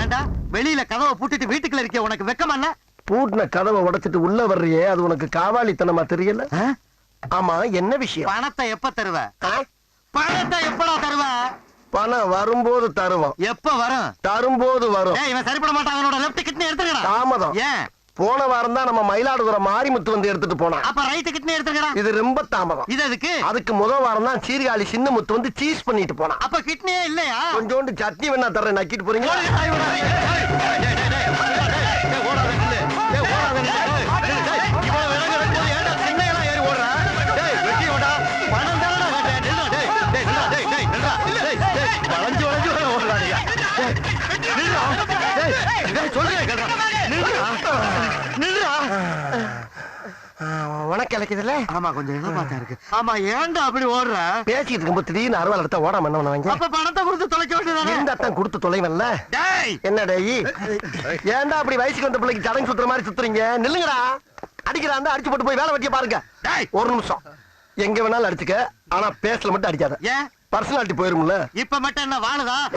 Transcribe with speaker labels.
Speaker 1: ஏண்டா வெளியில கதவை பூட்டிட்டு வீட்டுக்குள்ள இருக்க உனக்கு வெக்கமா இல்ல?
Speaker 2: பூட்டின கதவை உடைச்சிட்டு உள்ள வர்றியே அது உனக்கு காவாலித்தனமா தெரியல? ஆமா, என்ன விஷயம்?
Speaker 1: பணத்தை எப்ப தருவ? பணத்தை எப்படா தருவ?
Speaker 2: பணம் வரும்போது தருவோம்.
Speaker 1: எப்ப வரும்?
Speaker 2: தரும்போது வரும்.
Speaker 1: இவன் சரிப்பட மாட்டான். அவனோட லெஃப்ட் கிட்னி எடுத்துக்கடா.
Speaker 2: தாமதம்.
Speaker 1: ஏன்?
Speaker 2: போன வாரம் தான் நம்ம மயிலாடுதுறை மாரிமுத்து வந்து எடுத்துட்டு போனான்.
Speaker 1: அப்ப ரைட் கிட்னி எடுத்துக்கடா.
Speaker 2: இது ரொம்ப தாமதம்.
Speaker 1: இது எதுக்கு?
Speaker 2: அதுக்கு முதல் வாரம் தான் சீர்காழி சின்ன முத்து வந்து சீஸ் பண்ணிட்டு போனான்.
Speaker 1: அப்ப கிட்னியே இல்லையா?
Speaker 2: கொஞ்சோண்டு சட்னி வேணா தர்றேன், நக்கிட்டு போறீங்க. உனக்கு இலக்குதுல?
Speaker 1: ஆமா, கொஞ்சம் இளமாத்தா இருக்கு. ஆமா, ஏன்டா அப்படி ஓடுற?
Speaker 2: பேசிட்டு இருக்கும்போது திடீர்னு அறுவாள் எடுத்தா ஓடாம என்ன பண்ணுவாங்க?
Speaker 1: அப்ப பணத்தை கொடுத்து தொலைக்க வேண்டியதானே?
Speaker 2: இந்த அத்தான் கொடுத்து தொலைவன்ல. என்ன டேய், ஏன்டா அப்படி வயசுக்கு வந்த பிள்ளைக்கு சடங்கு சுத்துற மாதிரி சுத்துறீங்க? நில்லுங்கடா. அடிக்கிறான், அடிச்சு போட்டு போய் வேலை வெட்டிய பாருங்க. ஒரு நிமிஷம், எங்க வேணாலும் அடிச்சுக்க, ஆனா பேசல மட்டும் அடிக்காத.
Speaker 1: ஏன்?
Speaker 2: பர்சனாலிட்டி போயிரும்ல.
Speaker 1: இப்ப மட்டும் என்ன வாழுதா?